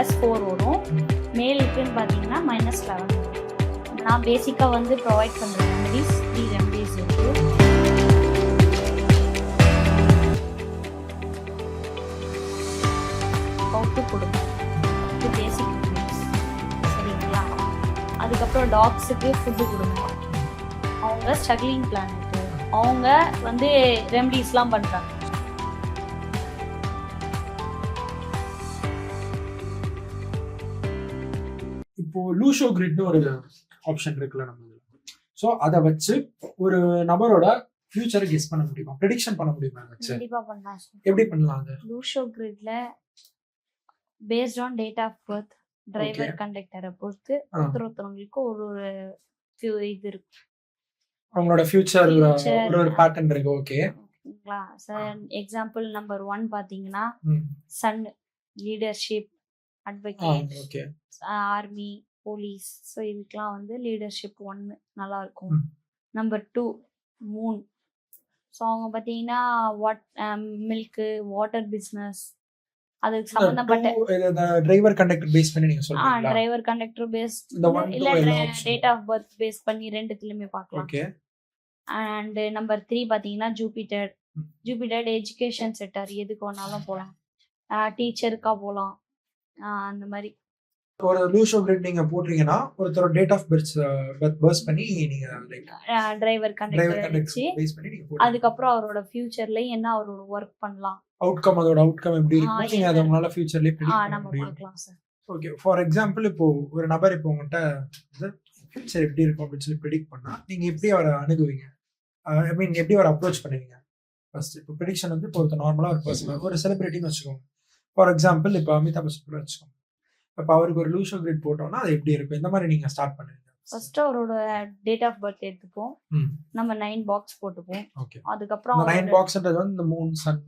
+4 வரும். மேலுக்குன்னு பார்த்தீங்கன்னா -11 வரும். நான் பேசிக்காக வந்து ப்ரொவைட் பண்ணுற ரெமடிஸ் 3 ரெமடிஸ் இருக்குது. பவுட்டு கொடுங்க, இது பேசிக் ரெமடிஸ். சரிங்களா? அதுக்கப்புறம் டாக்ஸுக்கு ஃபுட்டு கொடுங்க. அவங்க ஸ்ட்ரகிளிங் பிளான் இருக்கு, அவங்க வந்து ரெமடிஸ்லாம் பண்ணுறாங்க. இப்போ லூஷோ கிரிட்னு ஒரு ஆப்ஷன் இருக்குல்ல நம்ம. ஸோ அதை வச்சு ஒரு நபரோட ஃபியூச்சரை கெஸ் பண்ண முடியுமா, ப்ரெடிக்ஷன் பண்ண முடியுமா? வச்சு கண்டிப்பாக பண்ணலாம். எப்படி பண்ணலாம் அது? லூஷோ கிரிட்ல based on date of birth, driver கண்டக்டரை பொறுத்து ஒருத்தவங்களுக்கு ஒரு ஃபியூ இது இருக்கு, அவங்களோட ஃபியூச்சர் ஒரு பேட்டர்ன் இருக்கு. ஓகேங்களா சார்? எக்ஸாம்பிள் நம்பர் 1 பார்த்தீங்கன்னா sun, leadership, advocate, army, police. So இதுக்கெல்லாம் வந்து லீடர்ஷிப் 1 நல்லா இருக்கும். Number 2 Moon. ஸோ அவங்க பார்த்தீங்கன்னா மில்க்கு, வாட்டர் பிஸ்னஸ், அதுக்கு சம்பந்தப்பட்ட டிரைவர் கண்டக்டர் பேஸ் பண்ணி நீங்க சொல்றீங்களா? டிரைவர் கண்டக்டர் பேஸ் இல்ல டேட் ஆஃப் பர்த் பேஸ் பண்ணி ரெண்டுத்துலயுமே பார்க்கலாம். அண்ட் நம்பர் 3 பார்த்தீங்கன்னா ஜூபிட்டர். ஜூபிட்டர் எஜுகேஷன் செக்டர், எதுக்கு வேணாலும் போகலாம், டீச்சருக்கா போகலாம். அந்த மாதிரி ஒரு லூஷோ கிரிட் நீங்க போடுறீங்கன்னா ஒருத்தரோட டேட் ஆஃப் பர்த் பேஸ் பண்ணி நீங்க டிரைவர் கண்டக்டர் வச்சு பேஸ் பண்ணி நீங்க போடுங்க. அதுக்கப்புறம் அவரோட ஃபியூச்சர்ல என்ன அவரோட ஒர்க் பண்ணலாம், அவுட்கம், அதோட அவுட்கம் எப்படி இருக்கும், நீங்க அதை உங்களால ஃபியூச்சர்லயே ப்ரெடிக்ட் பண்ண முடியும். பார்க்கலாம் சார். ஓகே, ஃபார் எக்ஸாம்பிள் இப்போ ஒரு நபர் இப்போ உங்கள்கிட்ட ஃபியூச்சர் எப்படி இருக்கும் அப்படின்னு சொல்லி ப்ரெடிக்ட் பண்ணா நீங்க எப்படி அவரை அணுகுவீங்க? ஐ மீன் எப்படி அவரை அப்ரோச் பண்ணுவீங்க? ஃபர்ஸ்ட் இப்போ ப்ரெடிக்ஷன் வந்து இப்போ ஒருத்தர் நார்மலா ஒரு பர்சன், ஒரு செலிபிரிட்டின்னு வச்சுக்கோங்க. ஃபார் எக்ஸாம்பிள் இப்போ அமிதாப் பச்சன் வச்சுக்கோங்க. இப்போ அவருக்கு ஒரு லூஷோ கிரிட் போட்டோம்னா அது எப்படி இருக்கும்? இந்த மாதிரி நீங்க ஸ்டார்ட் பண்ணுவீங்க? ஃபர்ஸ்ட் அவரோட டேட் ஆஃப் பர்த் எடுத்துப்போம், நம்ம 9 பாக்ஸ் போட்டுப்போம். ஓகே, அதுக்கப்புறம் 9 பாக்ஸ்ன்றது வந்து இந்த மூன், சன்,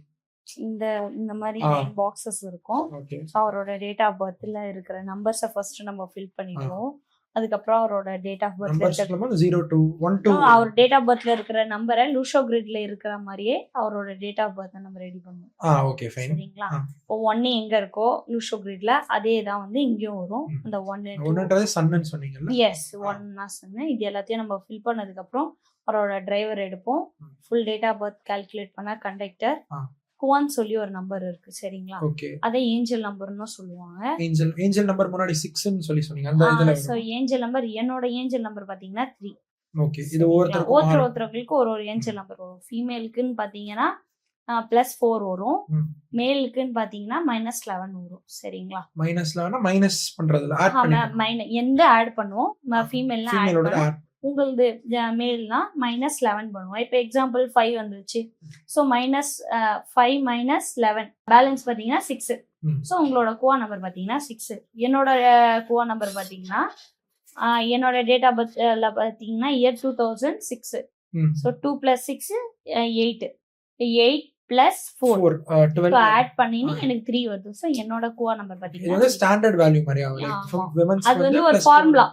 இந்த மாதிரி 9 பாக்ஸஸ் இருக்கும். ஸோ அவரோட டேட் ஆஃப் பர்த்ல இருக்கிற நம்பர்ஸை ஃபர்ஸ்ட் நம்ம ஃபில் பண்ணிடுவோம். அதுக்கப்புறம் அவரோட டேட் ஆஃப் பர்த்ல 0 to 1 to அவர் டேட் ஆஃப் பர்த்ல இருக்கிற நம்பரை லூஷோ கிரிட்ல இருக்கிற மாதிரியே அவரோட டேட் ஆஃப் பர்த் நம்ம ரெடி பண்ணுவோம். Okay fine. சரிங்களா? இப்போ 1 எங்க இருக்கோ லூஷோ கிரிட்ல அதே தான் வந்து இங்கேயும் வரும். அந்த 1ன்றது சன்னு சொன்னீங்கல்ல? எஸ், 1 சன்னு. இது எல்லாத்தையும் நம்ம ஃபில் பண்ணதுக்கு அப்புறம் அவரோட டிரைவர் எடுப்போம். Full date of birth calculate பண்ணா கண்டக்டர் குவான் சொல்லி ஒரு நம்பர் இருக்கு. சரிங்களா? அதை ஏஞ்சல் நம்பர்னு சொல்லுவாங்க. ஏஞ்சல் நம்பர் முன்னாடி 6 ன்னு சொல்லி சொன்னீங்க. அந்த இதுல சோ ஏஞ்சல் நம்பர், என்னோட ஏஞ்சல் நம்பர் பாத்தீங்கன்னா 3. ஓகே, இது ஒவ்வொருத்தருக்கு ஒரு ஏஞ்சல் நம்பர் வரும். ஃபீமேலுக்குன்னு பாத்தீங்கன்னா +4 வரும், மேலுக்குன்னு பாத்தீங்கன்னா -11 வரும். சரிங்களா? -11 மைனஸ் பண்றதுல ஆட் பண்ணுங்க. எந்த ஆட் பண்ணுவோம், ஃபீமேல்னா ஆட் பண்ணுவோம். உங்களது மேல்னா -11 பண்ணுவோம். இப்போ எக்ஸாம்பிள் 5 வந்துருச்சு. ஸோ -5 -11 பேலன்ஸ் பார்த்தீங்கன்னா 6. ஸோ உங்களோட கோவா நம்பர் பார்த்தீங்கன்னா 6. என்னோட கோவா நம்பர் பார்த்தீங்கன்னா என்னோட டேட் ஆஃப் பர்த்ல பார்த்தீங்கன்னா இயர் 2006. ஸோ 2 + 6 8. 8 + 4 12 ஆட் பண்ணி எனக்கு 3 வருது. ஸோ என்னோட கோவா நம்பர் பார்த்தீங்கன்னா ஸ்டாண்டர்ட் வேல்யூ மாதிரி அது வந்து ஒரு ஃபார்முலா.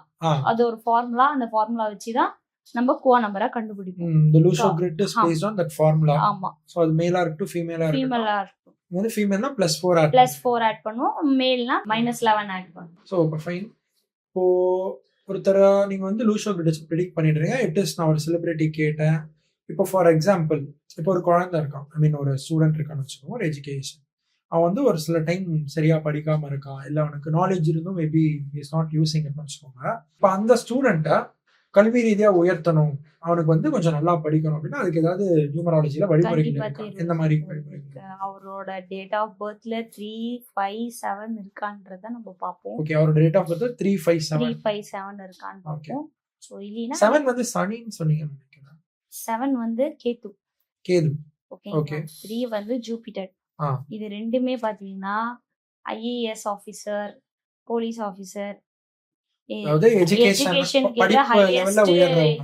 அது ஒரு ஃபார்முலா. அந்த ஃபார்முலா வச்சு தான் நம்ம கோவா நம்பரை கண்டுபிடிப்போம். The Lucio grid is based on that formula. ஆமா. சோ அது மேலா இருக்கட்டும் ஃபீமேலா இருக்கட்டும். ஃபீமேலா இருக்கட்டும். வந்து ஃபீமேல்னா +4 ஆட் பண்ணுவோம், மேல்னா -11 ஆட் பண்ணுவோம். சோ இப்போ ஃபைன். இப்போ ஒருத்தர நீங்க வந்து லூஷோ கிரிட் ப்ரெடிக்ட் பண்ணிடுறீங்க. இட் இஸ் நான் ஒரு செலிபிரிட்டி கேட்டேன். இப்போ ஃபார் எக்ஸாம்பிள் இப்போ ஒரு குழந்தை இருக்கான், ஐ மீன் ஒரு ஸ்டூடெண்ட் இருக்கான்னு வச்சுக்கோங்க, ஒரு எஜுகேஷன். அவன் வந்து ஒரு சில டைம் சரியா படிக்காம இருக்கான், இல்லை அவனுக்கு நாலேஜ் இருந்தும் மேபி இஸ் நாட் யூசிங் இட்னு வச்சுக்கோங்க. இப்போ அந்த ஸ்டூடெண்ட்டை கல்வி ரீதியா உயர்த்தணும், அவனுக்கு வந்து கொஞ்சம் நல்லா படிக்கணும் அப்படின்னா அதுக்கு ஏதாவது நியூமராலஜில வழிமுறைகள் எந்த மாதிரி அவரோட டேட் ஆஃப் பர்த்ல 357 இருக்கான்றத நம்ம பார்ப்போம். ஓகே, அவரோட டேட் ஆஃப் பர்த் 357 இருக்கான்னு பார்ப்போம். சோ இல்லனா 7 வந்து சனின்னு சொன்னீங்க நினைக்கிறேன். 7 வந்து கேது. ஓகே. 3 வந்து ஜூபிட்டர். இது ரெண்டுமே பாத்தீங்கன்னா IAS officer, police officer,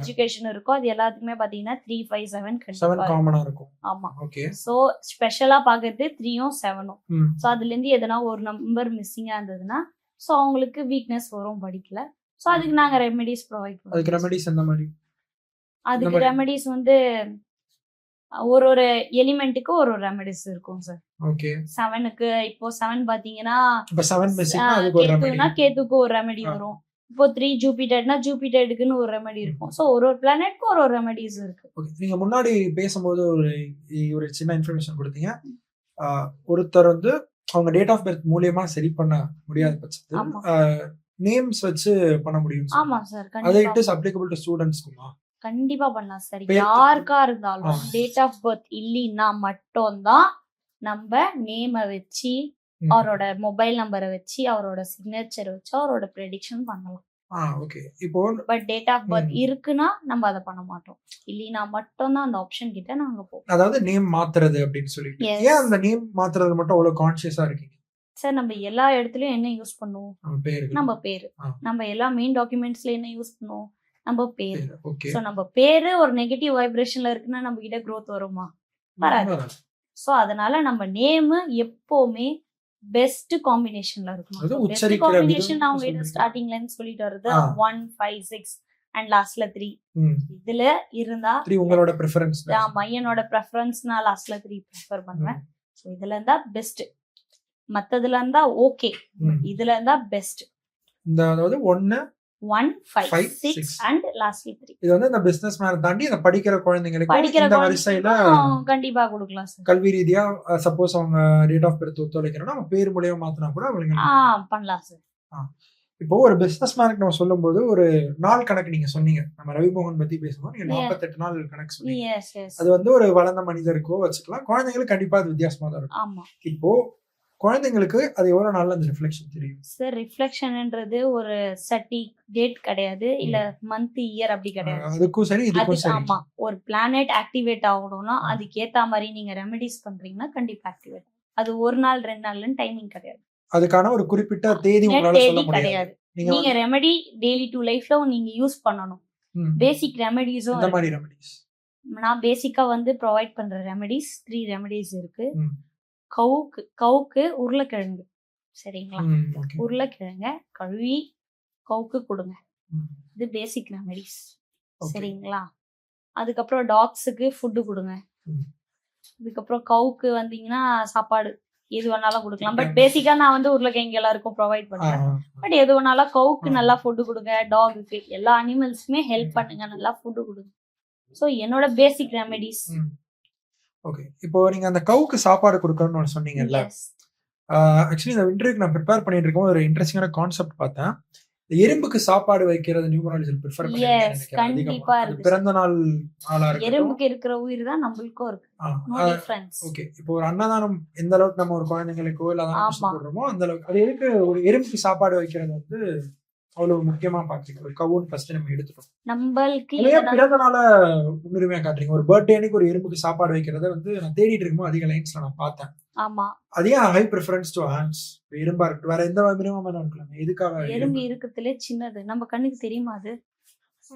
education இருக்கோ அது எல்லாத்துக்குமே பாத்தீங்கன்னா 357 காமனா இருக்கும். ஆமா. சோ ஸ்பெஷலா பாக்குறது 3ம் 7ம். சோ அதுல இருந்து எதனா ஒரு நம்பர் மிஸ்ஸிங்கா இருந்ததுன்னா சோ அவங்களுக்கு வீக்னஸ் வரும், படிக்கல. சோ அதுக்கு நாங்க ரெமெடிஸ் ப்ரொவைட் பண்ணுவோம். அதுக்கு ரெமெடிஸ் என்ன மாதிரி? அதுக்கு ரெமெடிஸ் வந்து ஒரு ஒரு எலிமெண்ட்டுக்கு ஒரு ஒரு ரெமெடிஸ் இருக்கும் சார். ஓகே 7க்கு இப்போ 7 பாத்தீங்கன்னா இப்ப 7 மிஸ்ஸிங்னா அதுக்கு ஒரு ரெமெடி. கேத்துக்கு ஒரு ரெமெடி வரும். இப்போ 3 ஜூபிட்டர்னா ஜூபிட்டருக்குன்னு ஒரு ரெமெடி இருக்கும். ஸோ ஒரு ஒரு பிளானெட்க்கு ஒரு ஒரு ரெமெடிஸ் இருக்கு. ஓகே நீங்க முன்னாடி பேசும்போது ஒரு சின்ன இன்ஃபர்மேஷன் கொடுத்தீங்க. ஒருத்தர் வந்து அவங்க டேட் ஆஃப் பர்த் மூலியமா சரி பண்ண முடியாத பட்சத்தில் நேம்ஸ் வச்சு பண்ண முடியும். ஆமா சார். அது இட் இஸ் அப்ளிகபிள் டு ஸ்டூடண்ட்ஸ்க்குமா? கண்டிப்பா பண்ணலாம் சார். யாருக்கா இருந்தாலும் டேட் ஆஃப் பர்த் இல்லைன்னா மட்டும்தான் நம்ம நேமை வச்சு அவரோட மொபைல் நம்பரை வச்சு அவரோட சிக்னேச்சர் வச்சு அவரோட ப்ரெடிக்ஷன் பண்ணலாம். ஓகே இப்போ பட் டேட் ஆஃப் பர்த் இருக்குன்னா நம்ம அதை பண்ண மாட்டோம். இல்லைன்னா மட்டும்தான் அந்த ஆப்ஷன் கிட்ட நாங்க போவோம். அதாவது நேம் மாத்துறது அப்படின்னு சொல்லிட்டு. ஏன் அந்த நேம் மாத்துறது மட்டும் அவ்வளவு கான்ஷியஸா இருக்கீங்க? சார் நம்ம எல்லா இடத்துலயும் என்ன யூஸ் பண்ணுவோம்? நம்ம பேரு. நம்ம எல்லா மெயின் டாக்குமெண்ட்ஸ்ல என்ன யூஸ் பண்ணுவோம்? நம்ம பேரு. சோ நம்ம பேரு ஒரு நெகட்டிவ் வைப்ரேஷன்ல இருக்குன்னா நம்ம கிட்ட growth வருமா? வராது. சோ அதனால நம்ம நேம் எப்பவுமே பெஸ்ட் காம்பினேஷன்ல இருக்கணும். பெஸ்ட் காம்பினேஷன் நான் உங்க ஸ்டார்டிங்ல இருந்து சொல்லிட்டு வருது 1 5 6 அண்ட் லாஸ்ட்ல 3. இதுல இருந்தா 3 உங்களோட பிரெஃபரன்ஸ். ஆமா என்னோட பிரெஃபரன்ஸ் நான் லாஸ்ட்ல 3 ப்ரிஃபர் பண்ணுவேன். சோ இதுல இருந்தா பெஸ்ட். மத்ததுல இருந்தா ஓகே. இதுல இருந்தா பெஸ்ட். இந்த அதாவது 1 5 6 அண்ட் லாஸ்ட்லி 3. இது வந்து இந்த பிசினஸ் மேன் தாண்டி இந்த படிக்கிற குழந்தைங்களுக்கு இந்த வரிசையில கண்டிப்பா கொடுக்கலாம் சார். கல்வி ரீதியா சப்போஸ் அவங்க டேட் ஆஃப் பர்த் ஒத்துழைக்கணும்னா அவங்க பேர் மூலமா மாத்தினா கூட அவங்க பண்ணலாம் சார். இப்போ ஒரு பிசினஸ் மேனுக்கு நம்ம சொல்லும்போது ஒரு நாள் கணக்கு நீங்க சொன்னீங்க. நம்ம ரவிமோகன் பத்தி பேசும்போது நீங்க 48 நாள் கணக்கு சொன்னீங்க. அது வந்து ஒரு வளர்ந்த மனிதருக்கோ வச்சுக்கலாம். குழந்தைங்களுக்கு கண்டிப்பா அது வித்தியாசமா தான் இருக்கும். இப்போ குழந்தைங்களுக்கு அது எவ்வளவு நாள்ல அந்த ரிஃப்ளெக்ஷன் தெரியும்? சார் ரிஃப்ளெக்ஷன்ன்றது ஒரு டேட் கிடையாது, இல்ல மந்த் இயர் அப்படி கிடையாது. அதுக்கும் சரி இதுக்கும் சரி. ஆமா ஒரு பிளானெட் ஆக்டிவேட் ஆகணும்னா அதுக்கு ஏத்த மாதிரி நீங்க ரெமெடிஸ் பண்றீங்கன்னா கண்டிப்பா ஆக்டிவேட். அது ஒரு நாள் 2 நாள்னு டைமிங் கிடையாது. அதுக்கான ஒரு குறிப்பிட்ட தேதி உங்களால சொல்ல முடியாது. நீங்க ரெமெடி டெய்லி டு லைஃப்ல நீங்க யூஸ் பண்ணணும். பேசிக் ரெமெடிஸும் இந்த மாதிரி ரெமெடிஸ் நான் பேசிக்கா வந்து ப்ரொவைட் பண்ற ரெமெடிஸ் 3 ரெமெடிஸ் இருக்கு. கவுக்கு உருளைக்கிழங்கு சரிங்களா? உருளைக்கிழங்க கழுவி கவுக்கு கொடுங்க. இது பேசிக் ரெமெடிஸ் சரிங்களா? அதுக்கப்புறம் டாக்ஸுக்கு ஃபுட்டு கொடுங்க. இதுக்கப்புறம் கவுக்கு வந்தீங்கன்னா சாப்பாடு எது வேணாலும் கொடுக்கலாம். பட் பேசிக்கா நான் வந்து உருளைக்கிழங்கு எல்லாருக்கும் ப்ரொவைட் பண்றேன். பட் எது வேணாலும் கவுக்கு நல்லா ஃபுட்டு கொடுங்க. டாகுக்கு எல்லா அனிமல்ஸுமே ஹெல்ப் பண்ணுங்க, நல்லா ஃபுட்டு கொடுங்க. ஸோ என்னோட பேசிக் ரெமெடிஸ். ஓகே இப்போ நீங்க அந்த கவுக்கு சாப்பாடு கொடுக்கணும்னு சொன்னீங்கல்ல. ஆக்சுவலி இந்த இன்டர்வியூக்கு நான் ப்ரிப்பேர் பண்ணிட்டு இருக்கோம். ஒரு இன்ட்ரெஸ்டிங்கான கான்செப்ட் பார்த்தேன். எறும்புக்கு சாப்பாடு வைக்கிறது நியூமராலஜி ப்ரிஃபர் பண்ணுவீங்க. கண்டிப்பா இருக்கு. பிறந்த நாள் ஆளா இருக்கு. எறும்புக்கு இருக்கிற உயிர் தான் நம்மளுக்கும் இருக்கு. No difference. ஓகே இப்போ ஒரு அன்னதானம் எந்த அளவுக்கு நம்ம ஒரு குழந்தைகளுக்கோ இல்ல அதான் சொல்றோமோ அந்த அளவுக்கு அது எதுக்கு ஒரு எறும்புக்கு சாப்பாடு வைக்கிறது வந்து அவ்வளவு முக்கியமா பாக்குறீங்க? ஒரு கவுன் ஃபர்ஸ்ட் நம்ம எடுத்துட்டோம். நம்மளுக்கு பிறந்த நாள முன்னுரிமையா காட்டுறீங்க. ஒரு பர்த்டே அன்னைக்கு ஒரு எறும்புக்கு சாப்பாடு வைக்கிறத வந்து நான் தேடிட்டு இருக்கும்போது அதிக லைன்ஸ்ல நான் பார்த்தேன். ஆமா அதே ஹை பிரெஃபரன்ஸ் டு ஆண்ட்ஸ். எறும்பா இருக்கட்டும் வேற எந்த மிருகமா இருக்கலாம். எதுக்காக எறும்பு இருக்கிறதுலே சின்னது நம்ம கண்ணுக்கு தெரியுமா? அது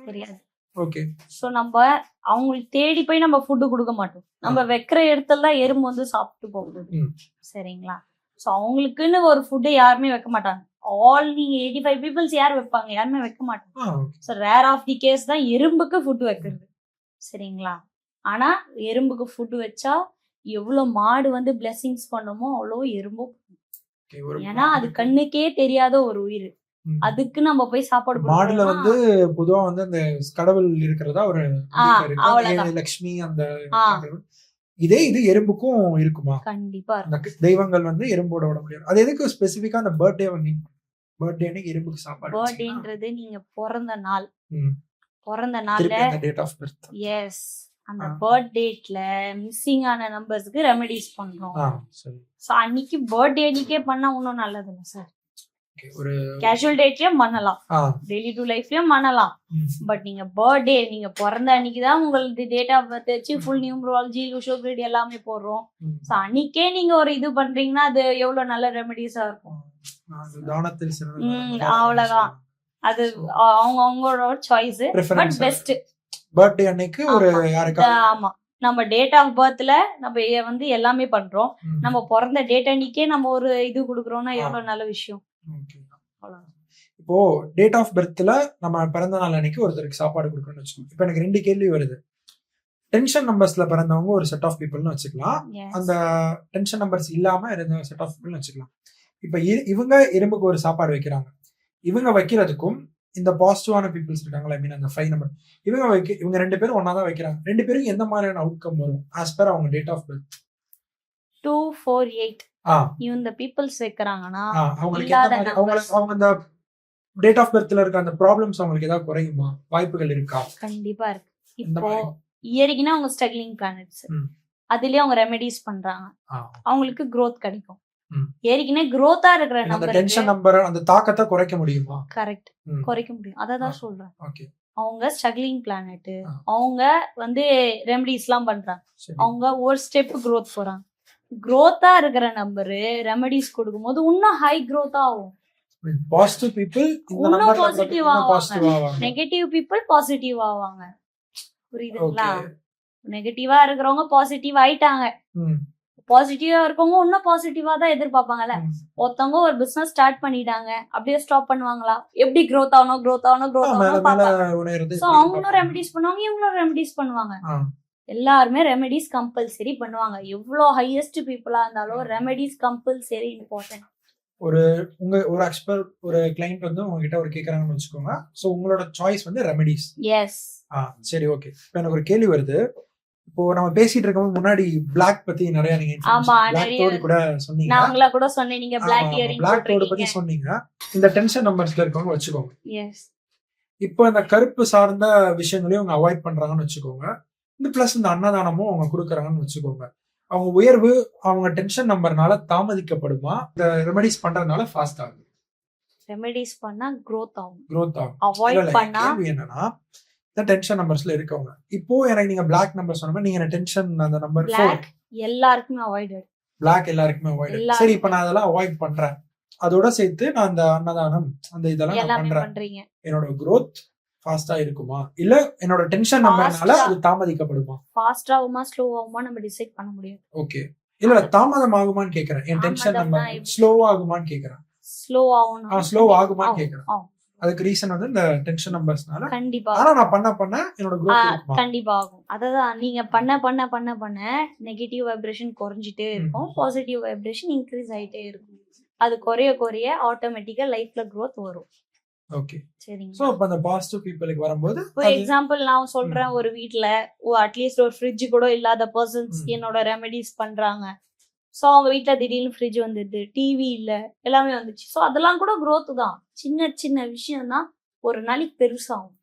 தெரியாது. ஓகே சோ நம்ம அவங்களுக்கு தேடி போய் நம்ம ஃபுட்டு கொடுக்க மாட்டோம். நம்ம வைக்கிற இடத்துல தான் எறும்பு வந்து சாப்பிட்டு போகுது சரிங்களா? சோ அவங்களுக்குன்னு ஒரு ஃபுட்டு யாருமே வைக்க மாட்டாங்க. ஆல் நீங்க 85 பீப்புள்ஸ் யார் வைப்பாங்க? யாருமே வைக்க மாட்டாங்க. So rare of the case தான் எறும்புக்கு ஃபுட்டு வைக்கிறது சரிங்களா? ஆனா எறும்புக்கு ஃபுட்டு வச்சா எவ்வளவு மாடு வந்து பிளெஸிங்ஸ் பண்ணுமோ அவ்வளோ எறும்பும். ஏன்னா அது கண்ணுக்கே தெரியாத ஒரு உயிர். அதுக்கு நம்ம போய் சாப்பாடு மாடுல வந்து பொதுவா வந்து அந்த கடவுள் இருக்கிறதா ஒரு லட்சுமி அந்த இதே இது எறும்புக்கும் இருக்குமா? கண்டிப்பா தெய்வங்கள் வந்து எறும்போட விட முடியாது. அது எதுக்கு ஸ்பெசிபிக்கா அந்த பர்த்டே வந்து பர்த்டே அன்னைக்கு எறும்புக்கு சாப்பாடு? பர்த்டேன்றது நீங்க பிறந்த நாள்ல டேட் ஆஃப் பர்த். எஸ் அந்த பர்த்டேட்ல மிஸ்ஸிங் ஆன நம்பர்ஸ்க்கு ரெமெடிஸ் பண்றோம். சோ அன்னைக்கு பர்த்டே அன்னைக்கே பண்ணா இன்னும் நல்லது இல்ல சார். ஒரு கேஷுவல் டேட்லயும் பண்ணலாம், டெய்லி டு லைஃப்லயும் பண்ணலாம். பட் நீங்க பர்த்டே நீங்க பிறந்த அன்னைக்கு தான் உங்களுக்கு டேட் ஆஃப் பர்த் வச்சு ஃபுல் நியூமராலஜி லூஷோ கிரேட் எல்லாமே போடுறோம். சோ அன்னைக்கே நீங்க ஒரு இது பண்றீங்கன்னா அது எவ்வளவு நல்ல ரெமெடிஸா இருக்கும். அவ்வளவுதான். அது அவங்களோட சாய்ஸ். பட் பெஸ்ட் பர்த்டே அன்னைக்கு ஒரு ஆமா நம்ம டேட் ஆஃப் பர்த்ல நம்ம வந்து எல்லாமே பண்றோம். நம்ம பிறந்த டேட் அன்னைக்கே நம்ம ஒரு இது கொடுக்குறோம்னா எவ்வளவு நல்ல விஷயம். இப்போ டேட் ஆஃப் பர்த்ல நம்ம பிறந்த நாள் அன்னைக்கு ஒருத்தருக்கு சாப்பாடு கொடுக்கணும்னு வச்சுக்கோங்க. இப்போ எனக்கு 2 கேள்வி வருது. டென்ஷன் நம்பர்ஸ்ல பிறந்தவங்க ஒரு செட் ஆஃப் பீப்புள்னு வச்சுக்கலாம். Yes. அந்த டென்ஷன் நம்பர்ஸ் இல்லாம இருந்த செட் ஆஃப் பீப்புள்னு வச்சுக்கலாம். இப்ப இவங்க எறும்புக்கு ஒரு சாப்பாடு வைக்கிறாங்க. இவங்க வைக்கிறதுக்கும் இந்த பாசிட்டிவான பீப்புள்ஸ் இருக்காங்களா, ஐ மீன் அந்த 5 நம்பர், இவங்க 2 பேரும் ஒன்னா தான் வைக்கிறாங்க. 2 பேரும் எந்த மாதிரியான அவுட்கம் வரும் ஆஸ் பர் அவங்க டேட் ஆஃப் பர்த்? 2, 4, 8 இந்த பீப்புள்ஸ் வைக்கிறாங்கன்னா அவங்களுக்கு எந்த மாதிரி அவங்க அந்த டேட் ஆஃப் பர்த்ல இருக்க அந்த ப்ராப்ளம்ஸ் அவங்களுக்கு ஏதாவது குறையுமா, வாய்ப்புகள் இருக்கா? கண்டிப்பா இருக்கு. இப்போ இயற்கைனா அவங்க ஸ்ட்ரகிளிங் பிளானட்ஸ், அதுலயே அவங்க ரெமெடிஸ் பண்றாங்க, அவங்களுக்கு growth கிடைக்கும். ஏற்கனவே growth-ஆ இருக்கிற அந்த டென்ஷன் நம்பர் அந்த தாக்கத்தை குறைக்க முடியுமா? கரெக்ட், குறைக்க முடியும். அததான் சொல்றேன். ஓகே, அவங்க ஸ்ட்ரகிளிங் பிளானட், அவங்க வந்து ரெமெடிஸ் எல்லாம் பண்றாங்க, அவங்க ஒரு ஸ்டெப் growth போறாங்க. growth-ஆ இருக்கிற நம்பரு ரெமெடிஸ் கொடுக்கும்போது இன்னும் ஹை growth ஆகும். பாசிட்டிவ் பீப்புள் இந்த இன்னும் நம்பர்ல பாசிட்டிவ் பாசிட்டிவ் ஆவாங்க, ஆவாங்க. நெகட்டிவ் பீப்புள் பாசிட்டிவ் ஆவாங்க. புரியுதுங்களா? நெகட்டிவா இருக்கிறவங்க பாசிட்டிவ் ஆயிட்டாங்க, பாசிட்டிவா இருக்கவங்க இன்னும் பாசிட்டிவா தான் எதிர்பார்ப்பாங்கல்ல. ஒருத்தவங்க ஒரு பிசினஸ் ஸ்டார்ட் பண்ணிட்டாங்க, அப்படியே ஸ்டாப் பண்ணுவாங்களா? எப்படி growth ஆகணும் பாப்பாங்க. சோ அவங்களும் ரெமெடிஸ் பண்ணுவாங்க, இவங்களும் ரெமெடிஸ் பண்ணுவாங்க. எல்லாருமே ரெமெடிஸ் கம்பல்சரி பண்ணுவாங்க. எவ்வளவு ஹையஸ்ட் பீப்புளா இருந்தாலும் ரெமெடிஸ் கம்பல்சரி இம்பார்ட்டன்ட். ஒரு எக்ஸ்பர்ட் ஒரு கிளையண்ட் வந்து உங்ககிட்ட ஒரு கேக்குறாங்கன்னு வச்சுக்கோங்க. சோ உங்களோட சாய்ஸ் வந்து ரெமெடிஸ். எஸ். சரி, ஓகே. இப்போ எனக்கு ஒரு கேள்வி வருது. இப்போ நம்ம பேசிட்டு இருக்கும்போது முன்னாடி Black பத்தி நிறைய நீங்க Black தோடு கூட சொன்னீங்க. நான் உங்கள கூட சொன்னேன், நீங்க Black இயரிங் Black தோடு பத்தி சொன்னீங்க. இந்த டென்ஷன் நம்பர்ஸ்ல இருக்கவங்க வச்சுக்கோங்க. எஸ். இப்போ இந்த கருப்பு சார்ந்த விஷயங்களையும் அவங்க அவாய்ட் பண்றாங்கன்னு வச்சுக்கோங்க. இந்த பிளஸ் இந்த அன்னதானமும் அவங்க கொடுக்குறாங்கன்னு வச்சுக்கோங்க. அவங்க உயர்வு அவங்க டென்ஷன் நம்பர்னால தாமதிக்கப்படுமா, இந்த ரெமெடிஸ் பண்றதுனால ஃபாஸ்ட் ஆகும்? ரெமெடிஸ் பண்ணா growth ஆகும். அவாய்ட் பண்ணா என்னன்னா இந்த டென்ஷன் நம்பர்ஸ்ல இருக்கவங்க, இப்போ எனக்கு நீங்க Black நம்பர் சொன்ன மாதிரி நீங்க டென்ஷன் அந்த நம்பர் 4 எல்லாருக்குமே அவாய்டட். Black எல்லாருக்குமே அவாய்டட். சரி, இப்போ நான் அதெல்லாம் அவாய்ட் பண்றேன், அதோட சேர்த்து நான் அந்த அன்னதானம் அந்த இதெல்லாம் நான் பண்றேன், என்னோட growth ஃபாஸ்டா இருக்குமா இல்ல என்னோட டென்ஷன் நம்பர்னால அது தாமதிக்கப்படுமா? ஃபாஸ்ட் ஆகுமா ஸ்லோ ஆகுமா நம்ம டிசைட் பண்ண முடியாது. ஓகே, இல்ல தாமதம் ஆகுமான்னு கேக்குறேன். என் டென்ஷன் நம்பர் ஸ்லோ ஆகுமான்னு கேக்குறேன். ஸ்லோ ஆகும், ஸ்லோ ஆகுமான்னு கேக்குறேன். அதுக்கு ரீசன் வந்து இந்த டென்ஷன் நம்பர்ஸ்னால. கண்டிப்பா. ஆனா நான் பண்ண என்னோட growth இருக்குமா? கண்டிப்பா ஆகும். அததான் நீங்க பண்ண நெகட்டிவ் வைப்ரேஷன் குறைஞ்சிட்டே இருக்கும், பாசிட்டிவ் வைப்ரேஷன் இன்க்ரீஸ் ஆயிட்டே இருக்கும். அது குறைய ஆட்டோமேட்டிக்கா லைஃப்ல growth வரும். ஓகே, சரிங்க. சோ அப்ப அந்த பாசிட்டிவ் பீப்புளுக்கு வரும்போது ஃபார் எக்ஸாம்பிள் நான் சொல்றேன், ஒரு வீட்ல அட்லீஸ்ட் ஒரு ஃப்ரிட்ஜ் கூட இல்லாத பர்சன்ஸ் என்னோட ரெமெடிஸ் பண்றாங்க. சோ அவங்க வீட்ல திடீர்னு ஃப்ரிட்ஜ் வந்துடுது, டிவி இல்ல, எல்லாமே வந்துச்சு. சோ அதெல்லாம் கூட growth தான். சின்ன விஷயம் தான் ஒரு நாளைக்கு பெருசாகும்.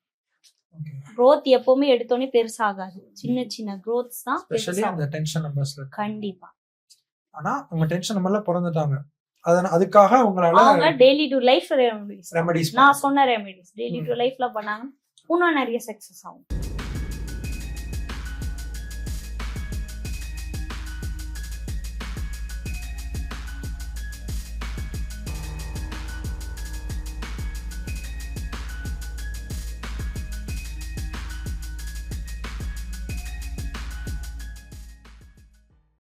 growth எப்பவுமே எடுத்தோடனே பெருசாகாது, சின்ன growths தான் ஸ்பெஷலி அந்த டென்ஷன் நம்பர்ஸ்ல. கண்டிப்பா. ஆனா அவங்க டென்ஷன் நம்பர்ல பிறந்துட்டாங்க, அதுக்காக அவங்க டெய்லி டு லைஃப் ரெமெடிஸ் நான் சொன்ன ரெமெடிஸ் டெய்லி டு லைஃப்ல பண்ணாங்க, இன்னும் நிறைய சக்சஸ் ஆகும்.